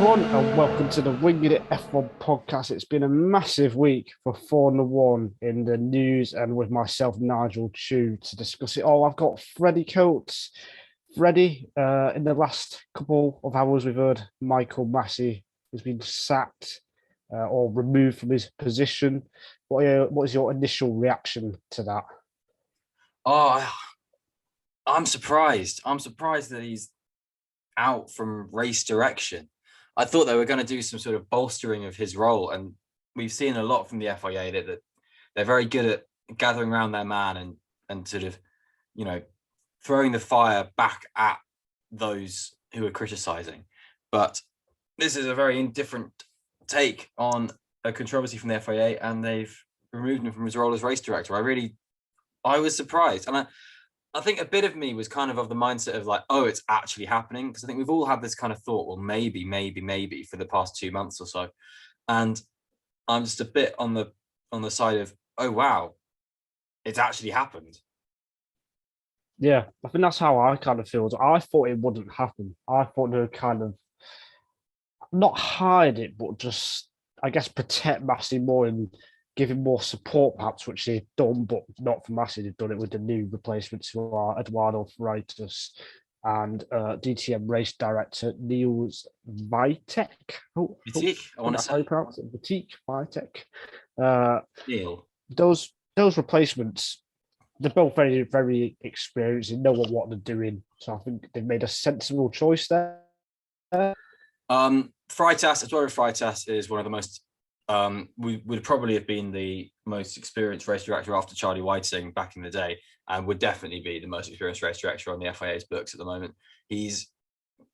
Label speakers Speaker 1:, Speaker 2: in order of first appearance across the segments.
Speaker 1: everyone, and welcome to the Winging It F1 podcast. It's been a massive week for Formula One in the news, and with myself, Nigel, to discuss it all. I've got Freddie Coates. Freddie, in the last couple of hours, we've heard Michael Masi has been sacked or removed from his position. What is your initial reaction to that?
Speaker 2: Oh, I'm surprised. I'm surprised that he's out from race direction. I thought they were going to do some sort of bolstering of his role, and we've seen a lot from the FIA that they're very good at gathering around their man and sort of, throwing the fire back at those who are criticizing. But this is a very indifferent take on a controversy from the FIA, and they've removed him from his role as race director. I was surprised, and I think a bit of me was kind of the mindset of like, oh, it's actually happening. Because I think we've all had this kind of thought, well, maybe for the past 2 months or so. And I'm just a bit on the side of, oh, wow, it's actually happened.
Speaker 1: Yeah, I think that's how I kind of feel. I thought it wouldn't happen. I thought they would kind of not hide it, but just, I guess, protect Massey more and give him more support, perhaps, which they've done, but not for Massey. They've done it with the new replacements who are Eduardo Freitas and DTM race director Niels Vitek.
Speaker 2: Vitek, I want to say.
Speaker 1: Vitek, Vitek.
Speaker 2: Neil.
Speaker 1: Those replacements, they're both very, very experienced and know what they're doing. So I think they've made a sensible choice there.
Speaker 2: Freitas, Eduardo Freitas is one of the most would probably have been the most experienced race director after Charlie Whiting back in the day, and would definitely be the most experienced race director on the FIA's books at the moment. He's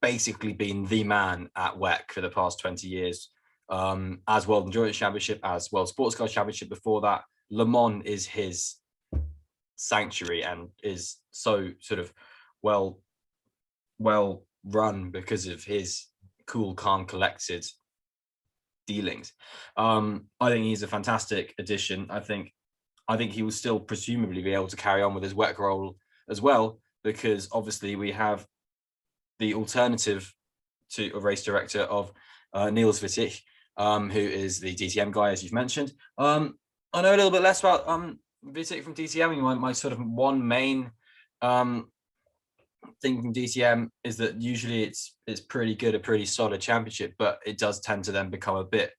Speaker 2: basically been the man at WEC for the past 20 years, as World Endurance Championship, as World Sports Car Championship before that. Le Mans is his sanctuary and is so sort of well run because of his cool, calm, collected dealings. I think he's a fantastic addition. I think he will still presumably be able to carry on with his WEC role as well, because obviously we have the alternative to a race director of Niels Vitek, who is the DTM guy, as you've mentioned. I know a little bit less about Vitek from DTM. My sort of one main thing from DTM is that usually it's pretty good, a pretty solid championship, but it does tend to then become a bit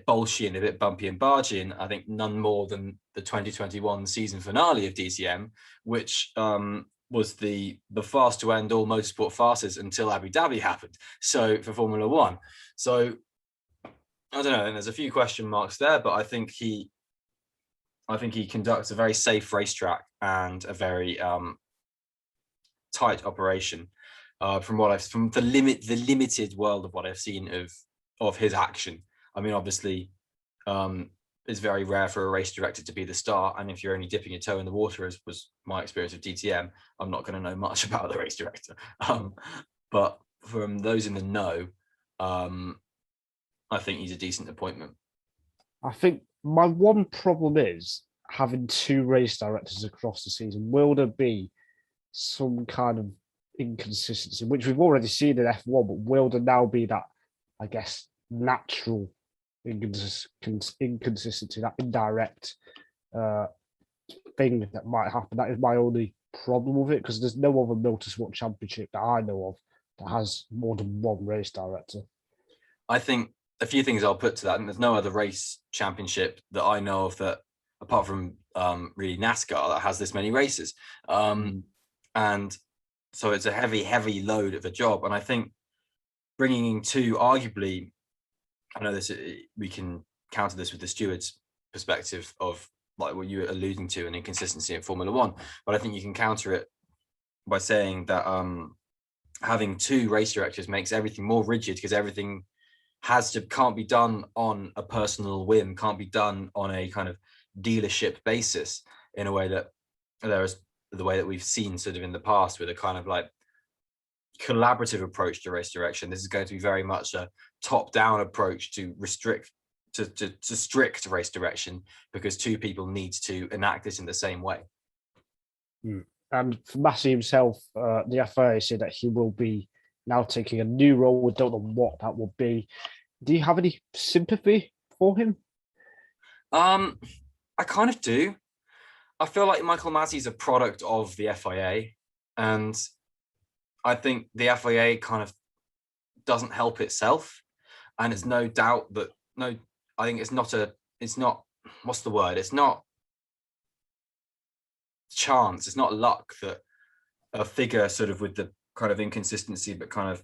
Speaker 2: bolshy and a bit bumpy and bargy. And I think none more than the 2021 season finale of DTM, which was the fast to end all motorsport farces until Abu Dhabi happened. So for Formula One, so I don't know. And there's a few question marks there, but I think he conducts a very safe racetrack and a very tight operation. From the limited world of what I've seen of his action. I mean, obviously, it's very rare for a race director to be the star, and if you're only dipping your toe in the water, as was my experience of DTM, I'm not going to know much about the race director. But from those in the know, I think he's a decent appointment.
Speaker 1: I think my one problem is having two race directors across the season. Will there be some kind of inconsistency, which we've already seen in F1, but will there now be that, I guess, natural inconsistency, that indirect thing that might happen? That is my only problem with it, because there's no other motorsport championship that I know of that has more than one race director.
Speaker 2: I think a few things I'll put to that, and there's no other race championship that I know of that, apart from really NASCAR, that has this many races. And so it's a heavy load of a job. And I think bringing in two, arguably, I know this, we can counter this with the stewards' perspective of like what you were alluding to, an inconsistency in Formula One. But I think you can counter it by saying that having two race directors makes everything more rigid, because everything can't be done on a personal whim, can't be done on a kind of dealership basis in a way that there is the way that we've seen sort of in the past with a kind of like collaborative approach to race direction. This is going to be very much a top-down approach to strict race direction, because two people need to enact this in the same way.
Speaker 1: And for Masi himself, the FIA said that he will be now taking a new role. We don't know what that will be. Do you have any sympathy for him?
Speaker 2: I kind of do. I feel like Michael Masi is a product of the FIA, and I think the FIA kind of doesn't help itself. And it's no doubt that I think it's not what's the word? It's not chance. It's not luck that a figure sort of with the kind of inconsistency, but kind of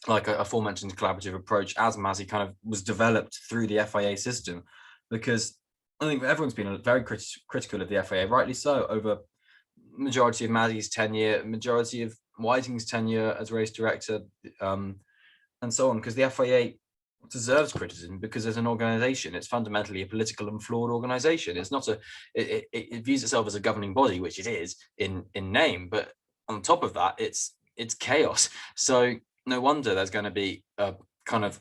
Speaker 2: like a aforementioned collaborative approach as Masi kind of was developed through the FIA system, because I think everyone's been very critical of the FIA, rightly so, over majority of Masi's tenure, majority of Whiting's tenure as race director, and so on, because the FIA deserves criticism because as an organization, it's fundamentally a political and flawed organization. It's not it views itself as a governing body, which it is in name, but on top of that, it's chaos. So no wonder there's going to be a kind of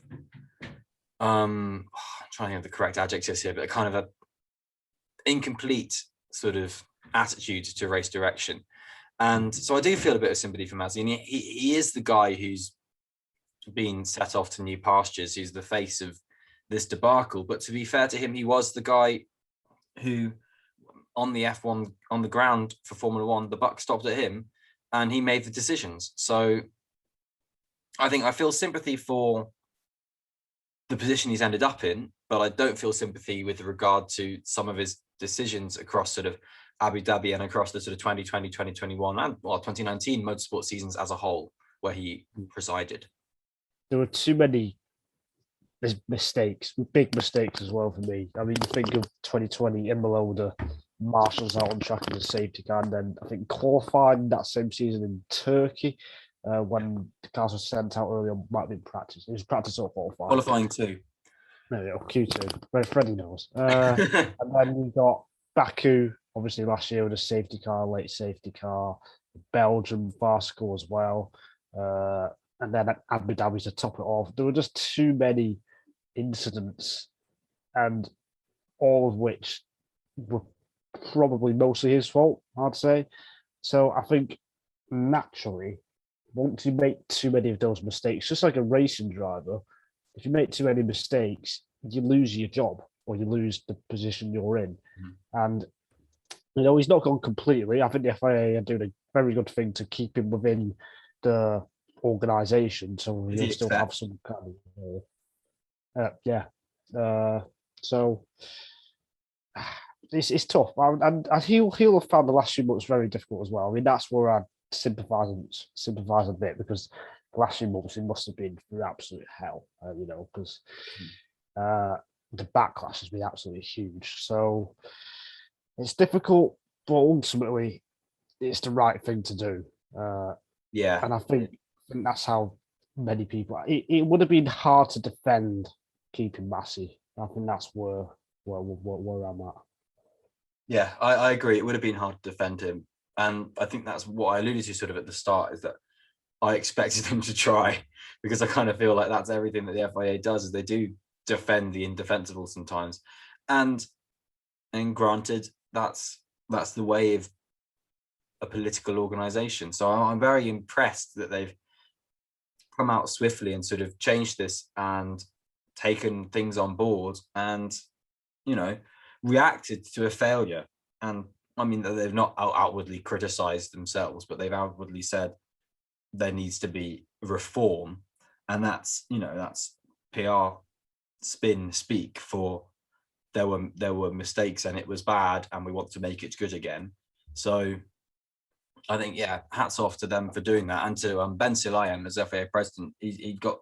Speaker 2: I'm trying to think of the correct adjectives here, but a kind of a incomplete sort of attitude to race direction. And so I do feel a bit of sympathy for Masi, and he is the guy who's been set off to new pastures, who's the face of this debacle. But to be fair to him, he was the guy who on the F1 on the ground for Formula One, the buck stopped at him and he made the decisions. So I think I feel sympathy for the position he's ended up in, but I don't feel sympathy with regard to some of his decisions across sort of Abu Dhabi and across the sort of 2020, 2021 and 2019 motorsport seasons as a whole, where he presided.
Speaker 1: There were too many mistakes, big mistakes as well for me. I mean, you think of 2020 Imola, the Marshall's out on track in the safety car, and then I think qualifying that same season in Turkey when the cars were sent out early on, might have been practice. It was practice or qualifying.
Speaker 2: Qualifying too.
Speaker 1: No, Q2, where Freddie knows. And then we got Baku, obviously last year with a safety car, late safety car, Belgium farcical as well. And then Abu Dhabi to top it off. There were just too many incidents, and all of which were probably mostly his fault, I'd say. So I think naturally, once you make too many of those mistakes, just like a racing driver, if you make too many mistakes, you lose your job or you lose the position you're in. And he's not gone completely. I think the FIA are doing a very good thing to keep him within the organisation, so he'll still have some kind of so it's tough, and he'll have found the last few months very difficult as well. I mean, that's where I sympathise a bit, because the last few months it must have been through absolute hell, because the backlash has been absolutely huge. So it's difficult, but ultimately it's the right thing to do. And I think that's how many people. It would have been hard to defend keeping Masi. I think that's where I'm at.
Speaker 2: Yeah, I agree. It would have been hard to defend him, and I think that's what I alluded to sort of at the start, is that I expected them to try, because I kind of feel like that's everything that the FIA does, is they do defend the indefensible sometimes, and granted, that's the way of a political organization. So I'm very impressed that they've come out swiftly and sort of changed this and taken things on board and, reacted to a failure. And I mean, they've not outwardly criticized themselves, but they've outwardly said there needs to be reform. And that's PR spin speak for there were mistakes and it was bad and we want to make it good again. So I think, hats off to them for doing that. And to Ben Sulayem as FIA president, he got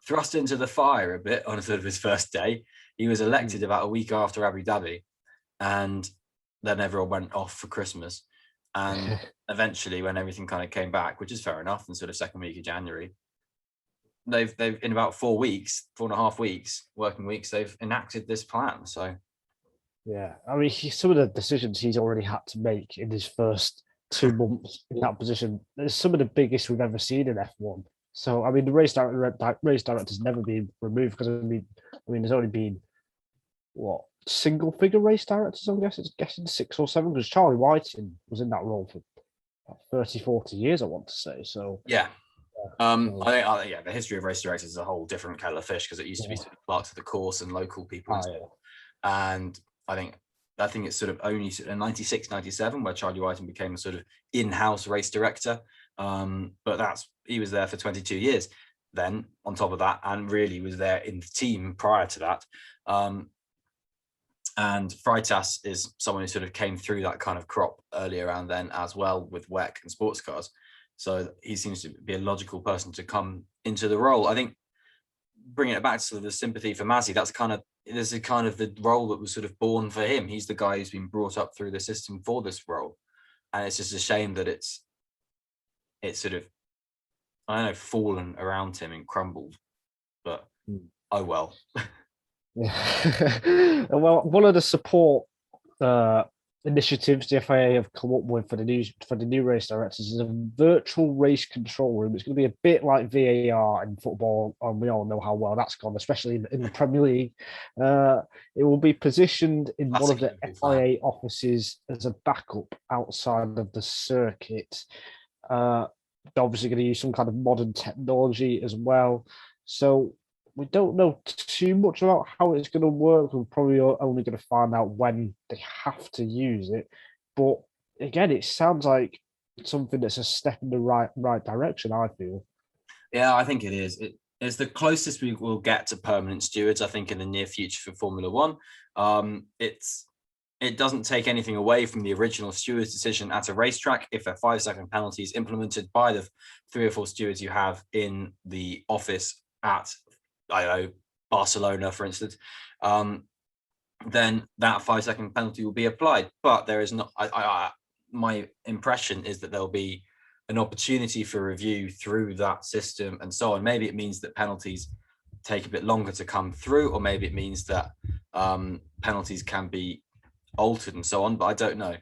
Speaker 2: thrust into the fire a bit on sort of his first day. He was elected about a week after Abu Dhabi, and then everyone went off for Christmas. And eventually, when everything kind of came back, which is fair enough, in sort of second week of January, they've in about 4.5 weeks, working weeks, they've enacted this plan. So
Speaker 1: yeah, I mean, some of the decisions he's already had to make in his first 2 months in that position, there's some of the biggest we've ever seen in F1. So I mean, the race director's never been removed, because I mean, there's only been single figure race directors, I'm guessing 6 or 7, because Charlie Whiting was in that role for 30, 40 years, I want to say. So
Speaker 2: yeah, Yeah, the history of race directors is a whole different kettle of fish because it used to be sort of clerks of the course and local people. And I think it's sort of only in 96, 97 where Charlie Whiting became a sort of in-house race director. But he was there for 22 years then on top of that, and really was there in the team prior to that. And Freitas is someone who sort of came through that kind of crop earlier around then as well with WEC and sports cars. So he seems to be a logical person to come into the role. I think bringing it back to sort of the sympathy for Masi, this is kind of the role that was sort of born for him. He's the guy who's been brought up through the system for this role. And it's just a shame that it's sort of, I don't know, fallen around him and crumbled. But oh well.
Speaker 1: Yeah. Well, one of the support initiatives the FIA have come up with for the new race directors is a virtual race control room. It's going to be a bit like VAR in football, and we all know how well that's gone, especially in the Premier League. It will be positioned in one of the FIA offices as a backup outside of the circuit. They're obviously going to use some kind of modern technology as well. So we don't know too much about how it's going to work. We're probably only going to find out when they have to use it. But again, it sounds like something that's a step in the right direction, I feel.
Speaker 2: Yeah, I think it is. It's the closest we will get to permanent stewards, I think, in the near future for Formula One. It doesn't take anything away from the original steward's decision at a racetrack if a 5-second penalty is implemented by the 3 or 4 stewards you have in the office at, I don't know, Barcelona, for instance, then that 5-second penalty will be applied. But there is not, my impression is that there'll be an opportunity for review through that system and so on. Maybe it means that penalties take a bit longer to come through, or maybe it means that penalties can be altered and so on, but I don't know.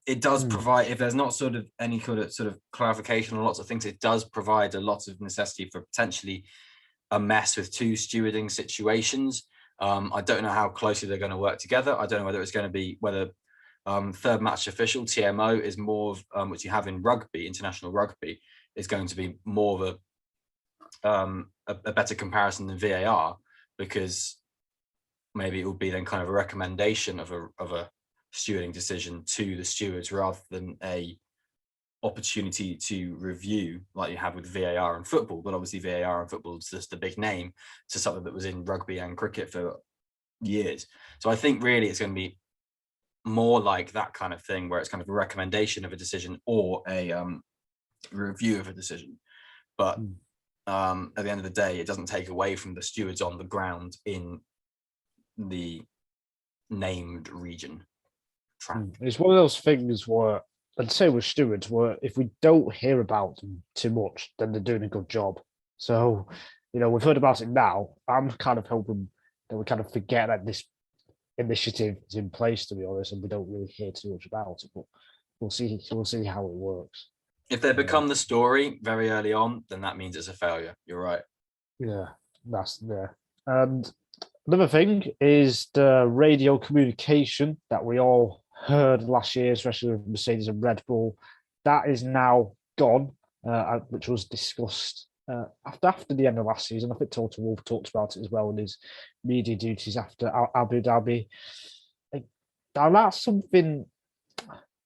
Speaker 2: It does provide, if there's not sort of any sort of clarification on lots of things, it does provide a lot of necessity for potentially a mess with 2 stewarding situations. I don't know how closely they're going to work together. I don't know whether it's going to be, whether third match official, TMO, is more of, which you have in rugby, international rugby, is going to be more of a better comparison than VAR, because maybe it will be then kind of a recommendation of a stewarding decision to the stewards rather than a opportunity to review like you have with VAR and football. But obviously VAR and football is just a big name to something that was in rugby and cricket for years. So I think really it's going to be more like that kind of thing, where it's kind of a recommendation of a decision or a review of a decision. But at the end of the day, it doesn't take away from the stewards on the ground in the named region.
Speaker 1: It's one of those things where I'd say with stewards, where if we don't hear about them too much, then they're doing a good job. So, we've heard about it now. I'm kind of hoping that we kind of forget that this initiative is in place, to be honest, and we don't really hear too much about it. But we'll see how it works.
Speaker 2: If they become the story very early on, then that means it's a failure. You're right.
Speaker 1: Yeah, that's there. And another thing is the radio communication that we all heard last year, especially with Mercedes and Red Bull. That is now gone, which was discussed after the end of last season. I think Toto Wolff talked about it as well in his media duties after Abu Dhabi. And that's something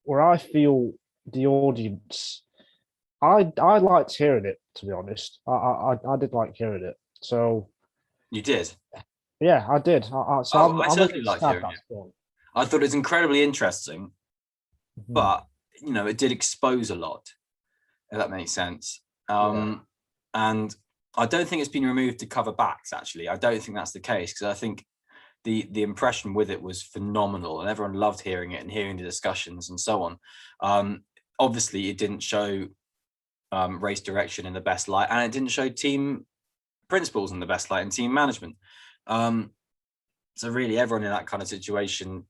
Speaker 1: where I feel the audience, I liked hearing it, to be honest. I did like hearing it. So
Speaker 2: you did?
Speaker 1: Yeah, I did. I
Speaker 2: certainly liked hearing it. I thought it was incredibly interesting, but it did expose a lot, if that makes sense. And I don't think it's been removed to cover backs, actually. I don't think that's the case, because I think the impression with it was phenomenal and everyone loved hearing it and hearing the discussions and so on. Obviously, it didn't show race direction in the best light, and it didn't show team principles in the best light and team management. So really everyone in that kind of situation,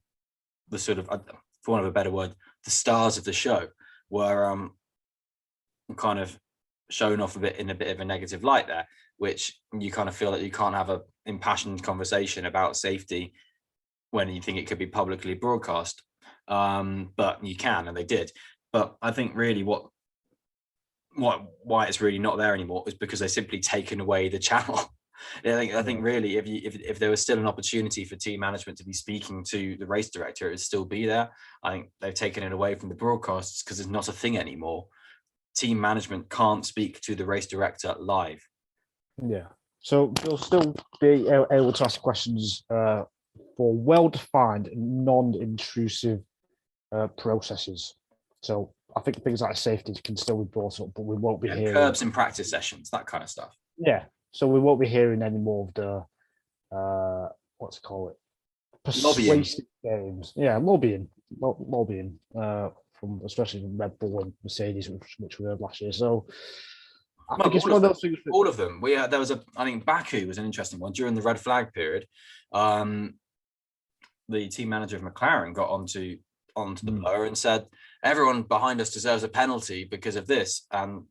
Speaker 2: the sort of, for want of a better word, the stars of the show were kind of shown off in a bit of a negative light there, which you kind of feel that you can't have an impassioned conversation about safety when you think it could be publicly broadcast. But you can, and they did. But I think really what why it's really not there anymore is because they've simply taken away the channel. I think really, if there was still an opportunity for team management to be speaking to the race director, it would still be there. I think they've taken it away from the broadcasts because it's not a thing anymore. Team management can't speak to the race director live.
Speaker 1: Yeah. So you'll still be able to ask questions for well-defined, non-intrusive processes. So I think things like safety can still be brought up, but we won't be hearing
Speaker 2: curbs and practice sessions, that kind of stuff.
Speaker 1: Yeah. So we won't be hearing any more of the what's it called? Persuasive games. Yeah, lobbying from especially from Red Bull and Mercedes, which we heard last year. So I think it's one of those things.
Speaker 2: All of them. There was I think Baku was an interesting one during the red flag period. The team manager of McLaren got onto the blower and said, everyone behind us deserves a penalty because of this. And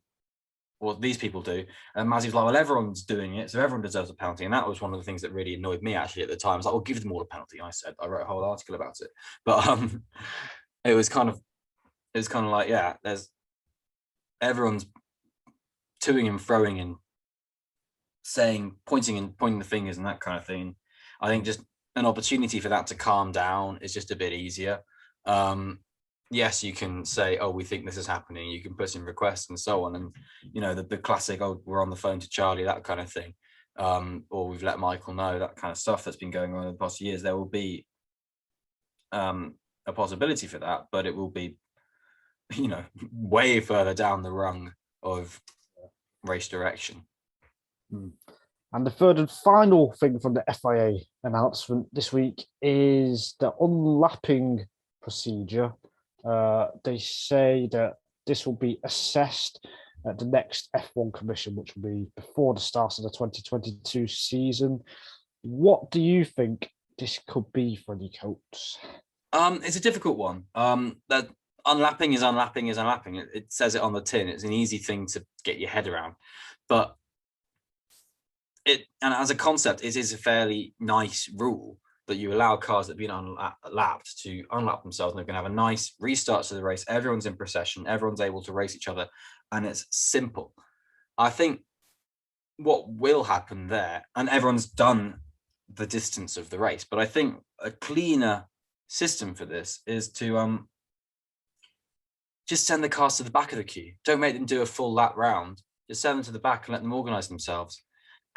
Speaker 2: what these people do. And Masi was like, well, everyone's doing it, so everyone deserves a penalty. And that was one of the things that really annoyed me actually at the time. I was like, well, give them all a penalty. I wrote a whole article about it. But it was kind of like, yeah, there's everyone's toing and froing and saying, pointing the fingers and that kind of thing. I think just an opportunity for that to calm down is just a bit easier. Yes, you can say, oh, we think this is happening. You can put in requests and so on. And, the classic, oh, we're on the phone to Charlie, that kind of thing. Or we've let Michael know, that kind of stuff that's been going on in the past years. There will be a possibility for that, but it will be, way further down the rung of race direction.
Speaker 1: And the third and final thing from the FIA announcement this week is the unlapping procedure. They say that this will be assessed at the next F1 Commission, which will be before the start of the 2022 season. What do you think this could be for the Coats?
Speaker 2: It's a difficult one. That unlapping is unlapping is unlapping. It says it on the tin. It's an easy thing to get your head around, but and as a concept, it is a fairly nice rule that you allow cars that have been unlapped to unlap themselves, and they're going to have a nice restart to the race. Everyone's in procession, everyone's able to race each other, and it's simple. I think what will happen there, and everyone's done the distance of the race, but I think a cleaner system for this is to just send the cars to the back of the queue. Don't make them do a full lap round. Just send them to the back and let them organize themselves.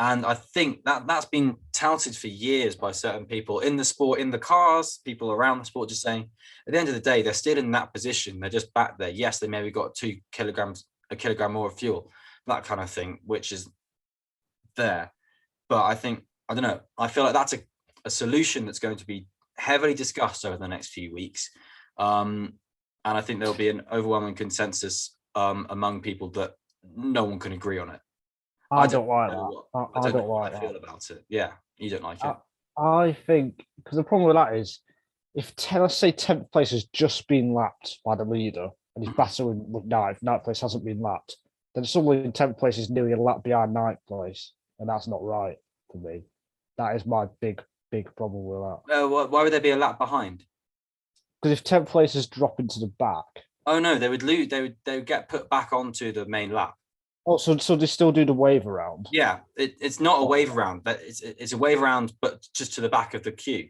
Speaker 2: And I think that's been touted for years by certain people in the sport, in the cars, people around the sport, just saying, at the end of the day, they're still in that position. They're just back there. Yes, they maybe got a kilogram more of fuel, that kind of thing, which is there. But I don't know. I feel like that's a solution that's going to be heavily discussed over the next few weeks. And I think there'll be an overwhelming consensus among people that no one can agree on it.
Speaker 1: I don't like that. I don't like
Speaker 2: that. I feel about it. Yeah, you don't like it.
Speaker 1: I think because the problem with that is, if let's say 10th place has just been lapped by the leader and he's battling with 9th place hasn't been lapped, then someone in 10th place is nearly a lap behind 9th place, and that's not right for me. That is my big problem with that.
Speaker 2: Why would there be a lap behind?
Speaker 1: Because if 10th place is dropping to the back.
Speaker 2: Oh no, they would lose. They would get put back onto the main lap.
Speaker 1: Oh, so they still do the wave around?
Speaker 2: Yeah, it's not a wave around, but it's a wave around, but just to the back of the queue.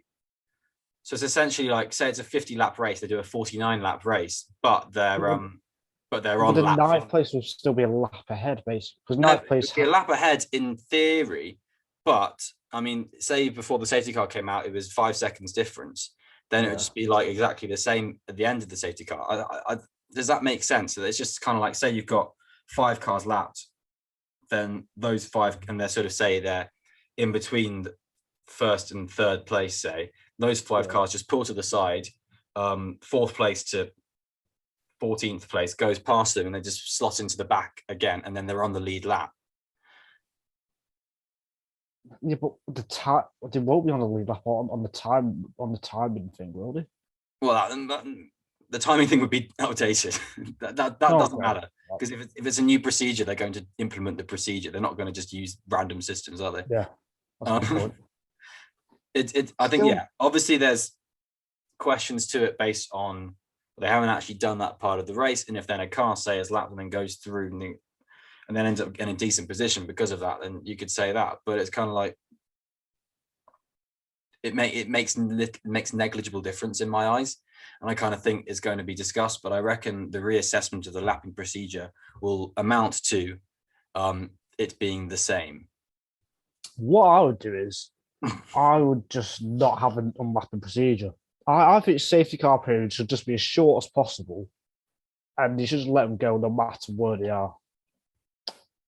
Speaker 2: So it's essentially like, say it's a 50-lap race, they do a 49-lap race, but they're on
Speaker 1: the
Speaker 2: lap.
Speaker 1: 9th place will still be a lap ahead, basically. Because 9th place
Speaker 2: be a lap ahead in theory, but I mean, say before the safety car came out, it was 5 seconds difference. Then it would just be like exactly the same at the end of the safety car. Does that make sense? So it's just kind of like, say you've got 5 cars lapped, then those 5, and they're sort of say they're in between the 1st and 3rd place, say those 5 cars just pull to the side, 4th place to 14th place goes past them, and they just slot into the back again, and then they're on the lead lap.
Speaker 1: Yeah, but they won't be on the lead lap on the timing thing, will they?
Speaker 2: Well, the timing thing would be outdated. that doesn't matter, because if it's a new procedure, they're going to implement the procedure. They're not going to just use random systems, are they?
Speaker 1: Yeah. That's
Speaker 2: I think obviously there's questions to it based on they haven't actually done that part of the race, and if then a car, say, has lapped and then goes through and and then ends up in a decent position because of that, then you could say that. But it's kind of like it makes negligible difference in my eyes, and I kind of think it's going to be discussed. But I reckon the reassessment of the lapping procedure will amount to it being the same.
Speaker 1: What I would do is I would just not have an unlapping procedure. I think safety car period should just be as short as possible, and you should just let them go no matter where they are.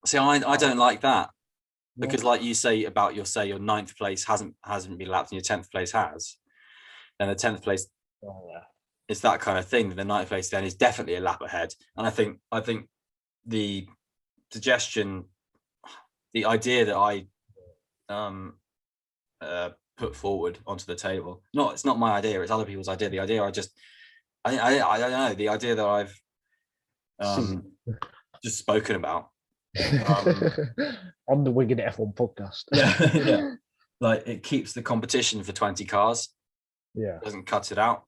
Speaker 2: See, I don't like that, because like you say about your ninth place hasn't been lapped and your 10th place has, then the 10th place is that kind of thing. The ninth place then is definitely a lap ahead. And I think the suggestion, the idea that I put forward onto the table, it's not my idea, it's other people's idea. The idea I don't know, the idea that I've just spoken about
Speaker 1: on the Winging F1 podcast.
Speaker 2: Yeah. Like, it keeps the competition for 20 cars.
Speaker 1: Yeah.
Speaker 2: Doesn't cut it out.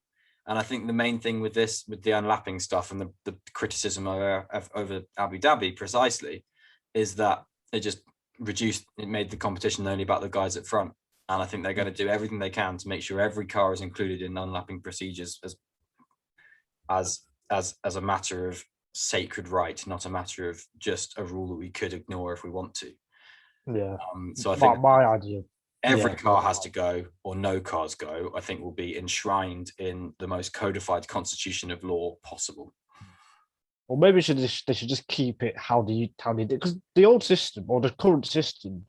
Speaker 2: And I think the main thing with the unlapping stuff and the criticism over Abu Dhabi precisely is that it made the competition only about the guys at front. And I think they're going to do everything they can to make sure every car is included in unlapping procedures as a matter of sacred right, not a matter of just a rule that we could ignore if we want to.
Speaker 1: Yeah.
Speaker 2: So I think
Speaker 1: my idea,
Speaker 2: every car has to go, or no cars go, I think will be enshrined in the most codified constitution of law possible.
Speaker 1: Or maybe they should just keep it how they did, because the old system or the current system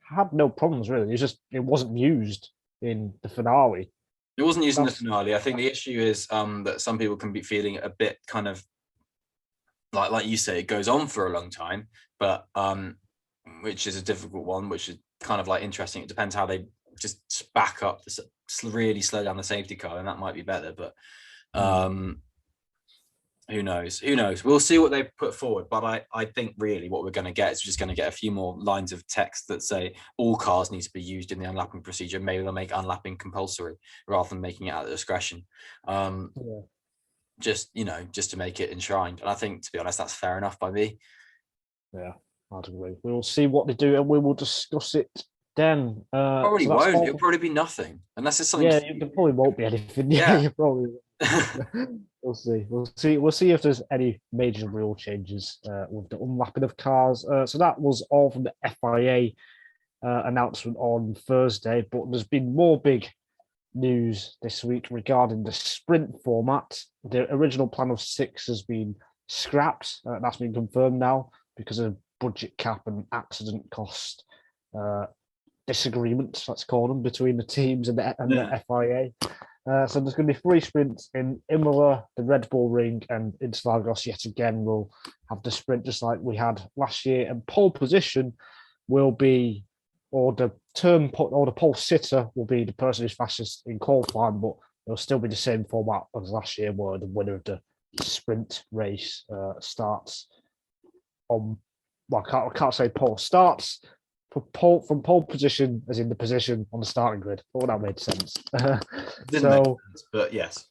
Speaker 1: had no problems really. It wasn't used in the finale.
Speaker 2: It wasn't used in the finale. I think the issue is that some people can be feeling a bit kind of like you say, it goes on for a long time, but which is a difficult one, which is kind of like interesting. It depends how they just back up, really slow down the safety car, and that might be better. But who knows? We'll see what they put forward. But I think really what we're going to get is just going to get a few more lines of text that say all cars need to be used in the unlapping procedure. Maybe they'll make unlapping compulsory rather than making it at discretion. Just to make it enshrined. And I think, to be honest, that's fair enough by me.
Speaker 1: Yeah, I'd agree. We will see what they do, and we will discuss it then.
Speaker 2: Probably won't. It'll probably be nothing, unless it's something.
Speaker 1: Yeah, there probably won't be anything.
Speaker 2: Yeah,
Speaker 1: you probably. We'll see. We'll see if there's any major rule changes with the unlapping of cars. So that was all from the FIA announcement on Thursday, but there's been more big news this week regarding the sprint format. The original plan of 6 has been scrapped. That's been confirmed now because of budget cap and accident cost disagreements, let's call them, between the teams and the FIA. So there's going to be 3 sprints in Imola, the Red Bull Ring, and Interlagos yet again will have the sprint just like we had last year. And pole position will be, or the pole sitter will be the person who's fastest in qualifying, but it'll still be the same format as last year, where the winner of the sprint race starts on. Well, I can't say pole starts from pole position, as in the position on the starting grid. Oh, that made sense.
Speaker 2: Didn't make sense, but yes,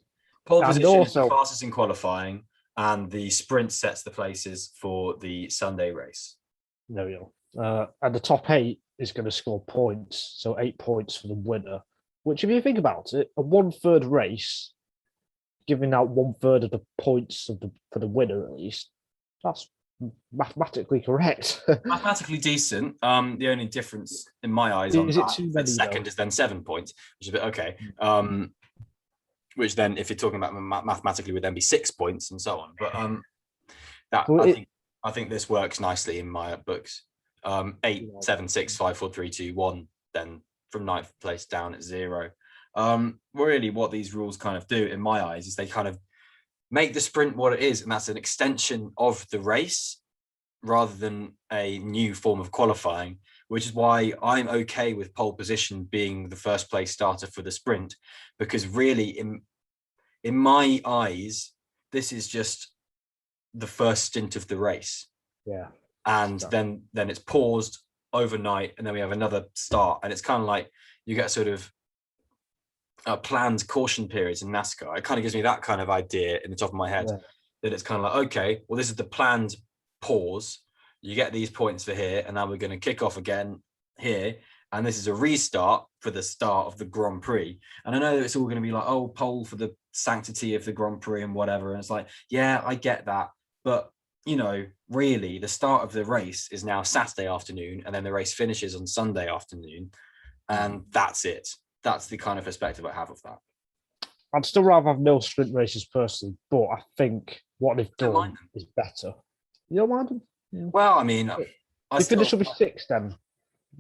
Speaker 2: pole position is the fastest in qualifying, and the sprint sets the places for the Sunday race.
Speaker 1: There we go. And the top 8 is going to score points, so 8 points for the winner. Which, if you think about it, a 1/3 race, giving out 1/3 of the points for the winner at least, that's mathematically correct.
Speaker 2: Mathematically decent. The only difference in my eyes on that second is then 7 points, which is a bit okay. Which then, if you're talking about mathematically, would then be 6 points and so on. But I think this works nicely in my books. 8, 7, 6, 5, 4, 3, 2, 1. Then from 9th place down at 0. Really, what these rules kind of do, in my eyes, is they kind of make the sprint what it is, and that's an extension of the race rather than a new form of qualifying, which is why I'm okay with pole position being the first place starter for the sprint, because really in my eyes, this is just the first stint of the race.
Speaker 1: Yeah.
Speaker 2: And then it's paused overnight, and then we have another start, and it's kind of like you get sort of planned caution periods in NASCAR. It kind of gives me that kind of idea in the top of my head, that it's kind of like, okay, well, this is the planned pause You get these points for here, and now we're going to kick off again here. And this is a restart for the start of the Grand Prix. And I know that it's all going to be like, oh, poll for the sanctity of the Grand Prix and whatever. And it's like, yeah, I get that. But, you know, really, the start of the race is now Saturday afternoon, and then the race finishes on Sunday afternoon. And that's it. That's the kind of perspective I have of that.
Speaker 1: I'd still rather have no sprint races personally, but I think what they've done is better. You don't mind them?
Speaker 2: Yeah. Well, I mean,
Speaker 1: they finish with 6 then.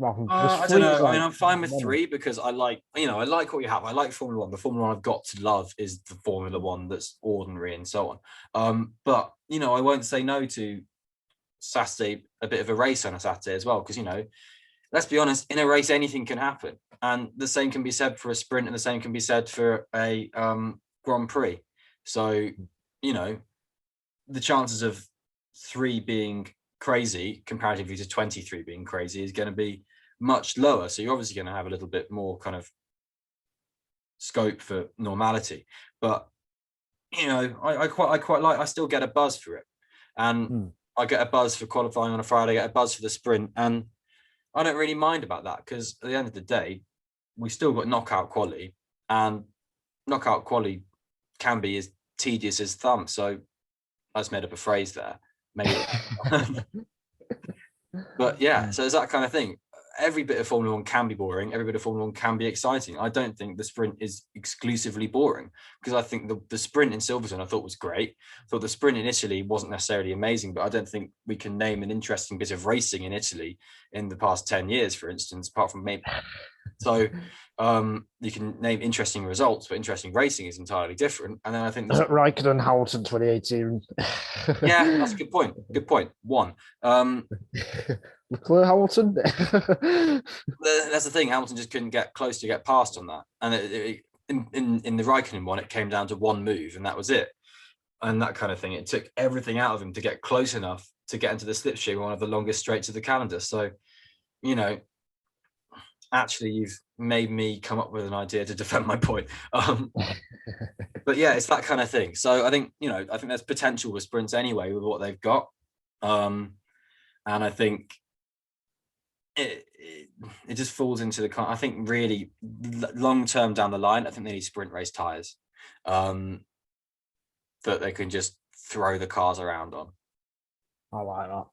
Speaker 2: I don't know. I mean, I'm fine with 3 because I like what you have. I like Formula One. The Formula One I've got to love is the Formula One that's ordinary and so on. But, you know, I won't say no to Saturday, a bit of a race on a Saturday as well, because, you know, let's be honest, in a race, anything can happen. And the same can be said for a sprint, and the same can be said for a Grand Prix. So, you know, the chances of 3 being crazy comparatively to 23 being crazy is going to be much lower. So you're obviously going to have a little bit more kind of scope for normality. But, you know, I quite like, I still get a buzz for it. And I get a buzz for qualifying on a Friday, I get a buzz for the sprint. And I don't really mind about that, because at the end of the day, we still got knockout quali, and knockout quali can be as tedious as thumb. So I just made up a phrase there, maybe. But yeah, so it's that kind of thing. Every bit of Formula One can be boring. Every bit of Formula One can be exciting. I don't think the sprint is exclusively boring, because I think the sprint in Silverstone I thought was great. I thought the sprint in Italy wasn't necessarily amazing, but I don't think we can name an interesting bit of racing in Italy in the past 10 years, for instance, apart from maybe. So you can name interesting results, but interesting racing is entirely different. And then I think
Speaker 1: Raikkonen and Hamilton 2018.
Speaker 2: Yeah, that's a good point. Good point. 1.
Speaker 1: Leclerc Hamilton.
Speaker 2: That's the thing. Hamilton just couldn't get close to get past on that. And in the Raikkonen one, it came down to one move, and that was it. And that kind of thing. It took everything out of him to get close enough to get into the slipstream, one of the longest straights of the calendar. So, you know, actually, you've made me come up with an idea to defend my point. But yeah, it's that kind of thing. So I think, you know, there's potential with sprints anyway with what they've got. And I think it just falls into the, I think really long term down the line, I think they need sprint race tires that they can just throw the cars around on.
Speaker 1: I like that.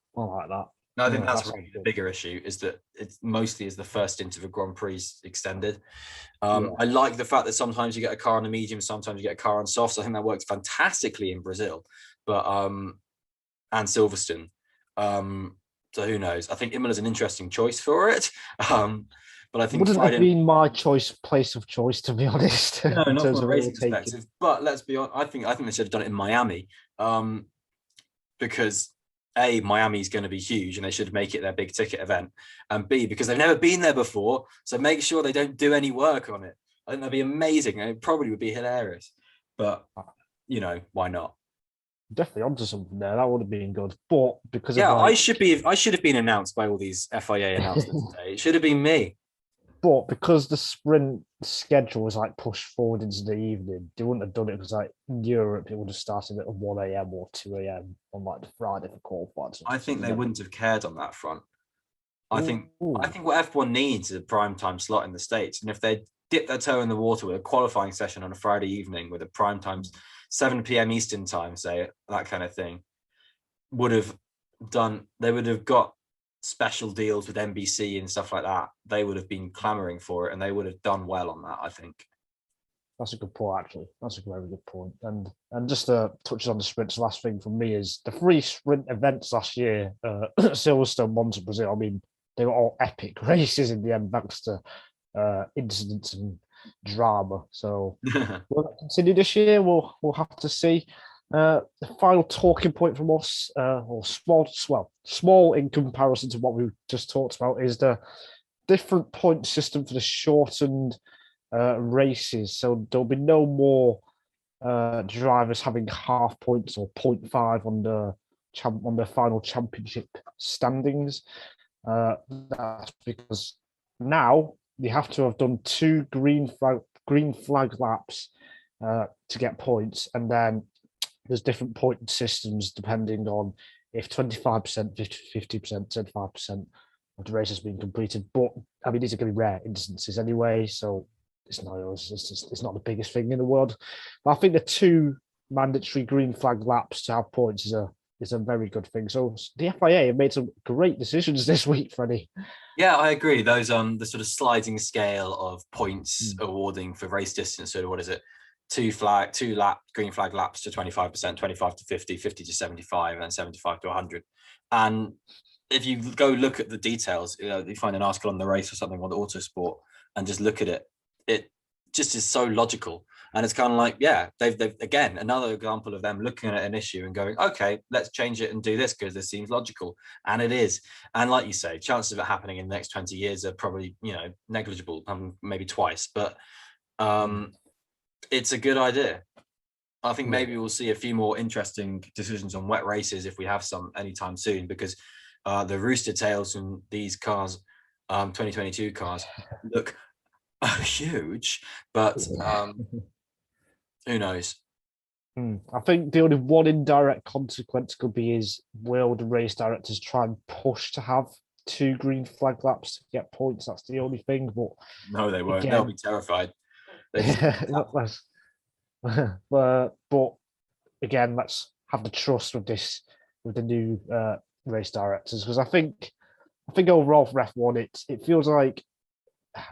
Speaker 2: No, I think that's really the bigger issue, is that it's mostly is the first stint of a Grand Prix extended. I like the fact that sometimes you get a car on a medium, sometimes you get a car on softs. I think that works fantastically in Brazil, but and Silverstone. So who knows? I think Imola's an interesting choice for it. But I think
Speaker 1: wouldn't have been my place of choice, to be honest.
Speaker 2: No, not from a racing perspective. But let's be honest, I think they should have done it in Miami, because A, Miami's going to be huge and they should make it their big ticket event, and B, because they've never been there before, so make sure they don't do any work on it. I think that'd be amazing, and it probably would be hilarious. But you know, why not?
Speaker 1: Definitely onto something there. That would have been good, but because
Speaker 2: I should have been announced by all these FIA announcements today. It should have been me.
Speaker 1: But because the sprint schedule was like pushed forward into the evening, they wouldn't have done it, because like in Europe it would have started at 1 a.m. or 2 a.m. on like the Friday for qualifying.
Speaker 2: I think they wouldn't have cared on that front. I think what F1 needs is a prime time slot in the States, and if they dip their toe in the water with a qualifying session on a Friday evening with a prime time 7 p.m. Eastern time, say, that kind of thing, they would have got special deals with NBC and stuff like that. They would have been clamoring for it, and they would have done well on that, I think.
Speaker 1: That's a good point, actually. That's a very good point. And just to touch on the sprints, the last thing from me is the 3 sprint events last year, Silverstone, Monza, Brazil. I mean, they were all epic races in the end, thanks to incidents and drama. So will that continue this year? We'll have to see. The final talking point from us, or small in comparison to what we just talked about, is the different point system for the shortened races. So there'll be no more drivers having half points or 0.5 on the final championship standings. That's because now you have to have done 2 green flag laps to get points, and then there's different point systems depending on if 25%, 50%, 75% of the race has been completed. But I mean, these are going to be rare instances anyway, so it's not the biggest thing in the world. But I think the 2 mandatory green flag laps to have points is a very good thing. So the FIA have made some great decisions this week, Freddie.
Speaker 2: Yeah, I agree. Those the sort of sliding scale of points awarding for race distance. So what is it? 2 green flag laps to 25%, 25 to 50, 50 to 75, and then 75 to 100. And if you go look at the details, you find an article on the race or something on the Autosport and just look at it, it just is so logical. And it's kind of like, yeah, they've again, another example of them looking at an issue and going, okay, let's change it and do this because this seems logical. And it is. And like you say, chances of it happening in the next 20 years are probably, negligible, maybe twice. But it's a good idea. I think maybe we'll see a few more interesting decisions on wet races if we have some anytime soon, because the rooster tails from these cars, 2022 cars, look huge, but who knows?
Speaker 1: I think the only one indirect consequence could be is will the race directors try and push to have 2 green flag laps to get points? That's the only thing. But
Speaker 2: no, they won't. They'll be terrified.
Speaker 1: But again, let's have the trust with the new race directors, because I think overall for F1 it feels like,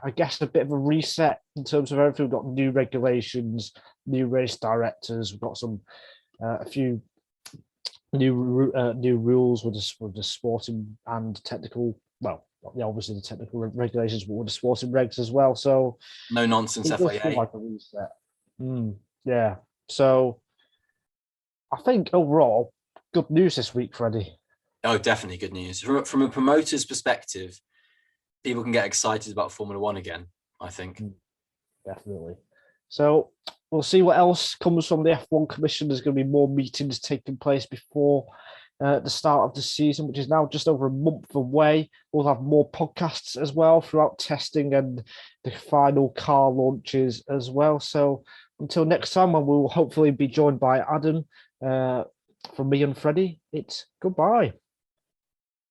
Speaker 1: I guess, a bit of a reset in terms of everything. We've got new regulations, new race directors. We've got a few new rules with the sporting and technical. Well, obviously the technical regulations, but with the sporting regs as well. So
Speaker 2: no nonsense FIA.
Speaker 1: Like a reset. Yeah. So I think overall, good news this week, Freddie.
Speaker 2: Oh, definitely good news. From a promoter's perspective, people can get excited about Formula One again, I think.
Speaker 1: Definitely. So we'll see what else comes from the F1 Commission. There's going to be more meetings taking place before the start of the season, which is now just over a month away. We'll have more podcasts as well throughout testing and the final car launches as well. So until next time, we will hopefully be joined by Adam from me and Freddie. It's goodbye.